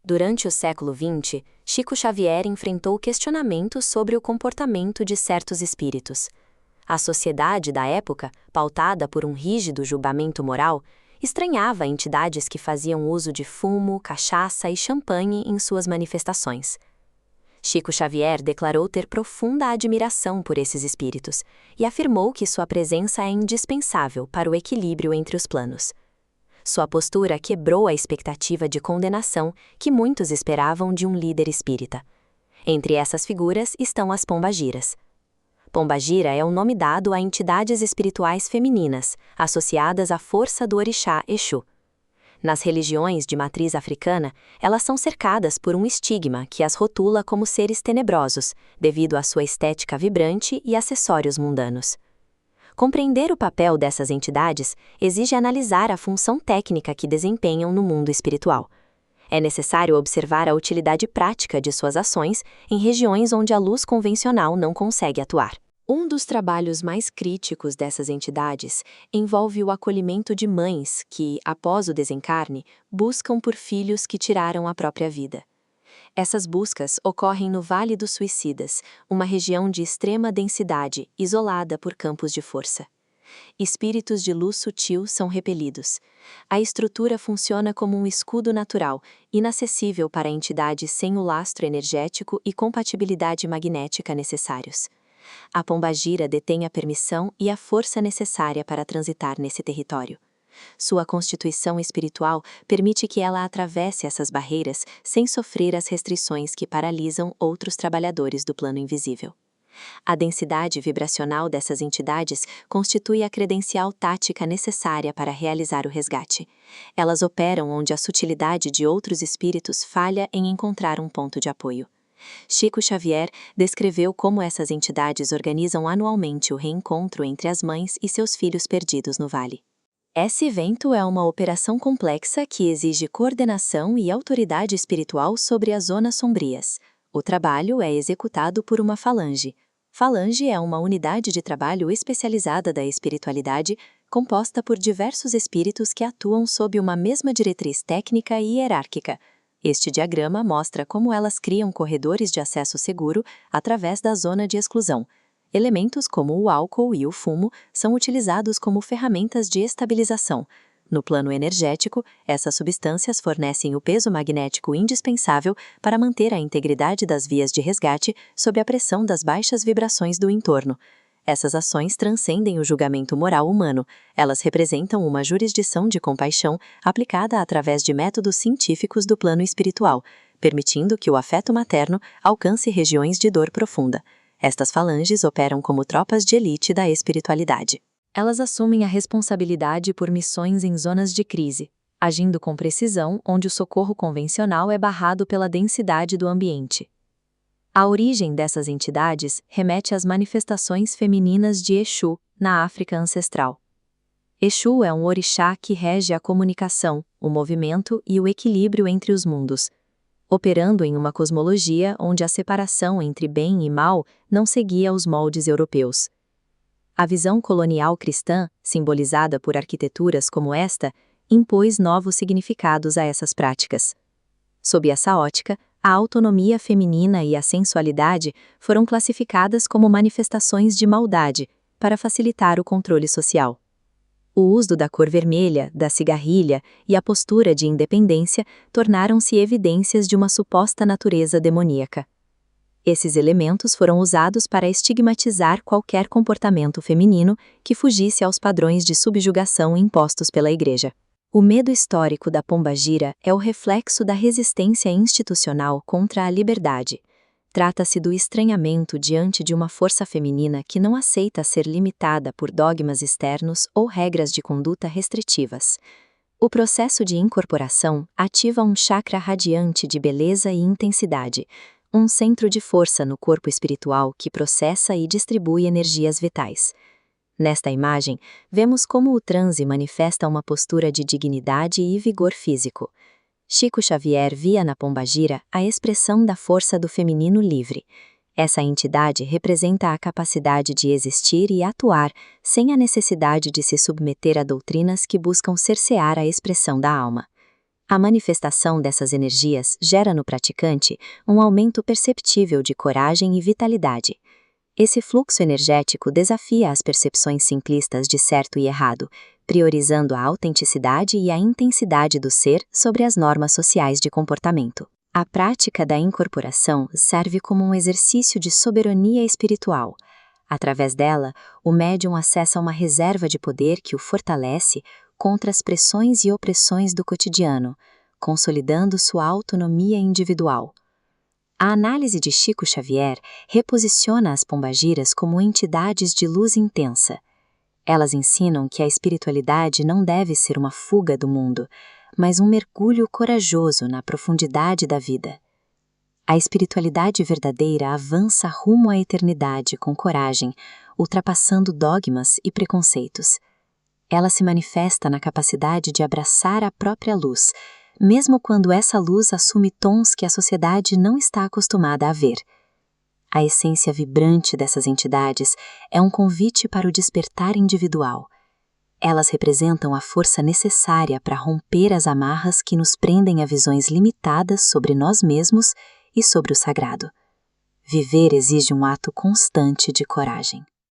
Durante o século XX, Chico Xavier enfrentou questionamentos sobre o comportamento de certos espíritos. A sociedade da época, pautada por um rígido julgamento moral, estranhava entidades que faziam uso de fumo, cachaça e champanhe em suas manifestações. Chico Xavier declarou ter profunda admiração por esses espíritos e afirmou que sua presença é indispensável para o equilíbrio entre os planos. Sua postura quebrou a expectativa de condenação que muitos esperavam de um líder espírita. Entre essas figuras estão as pombagiras. Pombagira é o nome dado a entidades espirituais femininas, associadas à força do orixá Exu. Nas religiões de matriz africana, elas são cercadas por um estigma que as rotula como seres tenebrosos, devido à sua estética vibrante e acessórios mundanos. Compreender o papel dessas entidades exige analisar a função técnica que desempenham no mundo espiritual. É necessário observar a utilidade prática de suas ações em regiões onde a luz convencional não consegue atuar. Um dos trabalhos mais críticos dessas entidades envolve o acolhimento de mães que, após o desencarne, buscam por filhos que tiraram a própria vida. Essas buscas ocorrem no Vale dos Suicidas, uma região de extrema densidade, isolada por campos de força. Espíritos de luz sutil são repelidos. A estrutura funciona como um escudo natural, inacessível para entidades sem o lastro energético e compatibilidade magnética necessários. A pombagira detém a permissão e a força necessária para transitar nesse território. Sua constituição espiritual permite que ela atravesse essas barreiras sem sofrer as restrições que paralisam outros trabalhadores do plano invisível. A densidade vibracional dessas entidades constitui a credencial tática necessária para realizar o resgate. Elas operam onde a sutilidade de outros espíritos falha em encontrar um ponto de apoio. Chico Xavier descreveu como essas entidades organizam anualmente o reencontro entre as mães e seus filhos perdidos no vale. Esse evento é uma operação complexa que exige coordenação e autoridade espiritual sobre as zonas sombrias. O trabalho é executado por uma falange. Falange é uma unidade de trabalho especializada da espiritualidade, composta por diversos espíritos que atuam sob uma mesma diretriz técnica e hierárquica. Este diagrama mostra como elas criam corredores de acesso seguro através da zona de exclusão. Elementos como o álcool e o fumo são utilizados como ferramentas de estabilização. No plano energético, essas substâncias fornecem o peso magnético indispensável para manter a integridade das vias de resgate sob a pressão das baixas vibrações do entorno. Essas ações transcendem o julgamento moral humano. Elas representam uma jurisdição de compaixão aplicada através de métodos científicos do plano espiritual, permitindo que o afeto materno alcance regiões de dor profunda. Estas falanges operam como tropas de elite da espiritualidade. Elas assumem a responsabilidade por missões em zonas de crise, agindo com precisão onde o socorro convencional é barrado pela densidade do ambiente. A origem dessas entidades remete às manifestações femininas de Exu, na África ancestral. Exu é um orixá que rege a comunicação, o movimento e o equilíbrio entre os mundos, operando em uma cosmologia onde a separação entre bem e mal não seguia os moldes europeus. A visão colonial cristã, simbolizada por arquiteturas como esta, impôs novos significados a essas práticas. Sob essa ótica, a autonomia feminina e a sensualidade foram classificadas como manifestações de maldade, para facilitar o controle social. O uso da cor vermelha, da cigarrilha e a postura de independência tornaram-se evidências de uma suposta natureza demoníaca. Esses elementos foram usados para estigmatizar qualquer comportamento feminino que fugisse aos padrões de subjugação impostos pela Igreja. O medo histórico da pombagira é o reflexo da resistência institucional contra a liberdade. Trata-se do estranhamento diante de uma força feminina que não aceita ser limitada por dogmas externos ou regras de conduta restritivas. O processo de incorporação ativa um chakra radiante de beleza e intensidade, um centro de força no corpo espiritual que processa e distribui energias vitais. Nesta imagem, vemos como o transe manifesta uma postura de dignidade e vigor físico. Chico Xavier via na pombagira a expressão da força do feminino livre. Essa entidade representa a capacidade de existir e atuar sem a necessidade de se submeter a doutrinas que buscam cercear a expressão da alma. A manifestação dessas energias gera no praticante um aumento perceptível de coragem e vitalidade. Esse fluxo energético desafia as percepções simplistas de certo e errado, priorizando a autenticidade e a intensidade do ser sobre as normas sociais de comportamento. A prática da incorporação serve como um exercício de soberania espiritual. Através dela, o médium acessa uma reserva de poder que o fortalece contra as pressões e opressões do cotidiano, consolidando sua autonomia individual. A análise de Chico Xavier reposiciona as pombagiras como entidades de luz intensa. Elas ensinam que a espiritualidade não deve ser uma fuga do mundo, mas um mergulho corajoso na profundidade da vida. A espiritualidade verdadeira avança rumo à eternidade com coragem, ultrapassando dogmas e preconceitos. Ela se manifesta na capacidade de abraçar a própria luz, mesmo quando essa luz assume tons que a sociedade não está acostumada a ver. A essência vibrante dessas entidades é um convite para o despertar individual. Elas representam a força necessária para romper as amarras que nos prendem a visões limitadas sobre nós mesmos e sobre o sagrado. Viver exige um ato constante de coragem.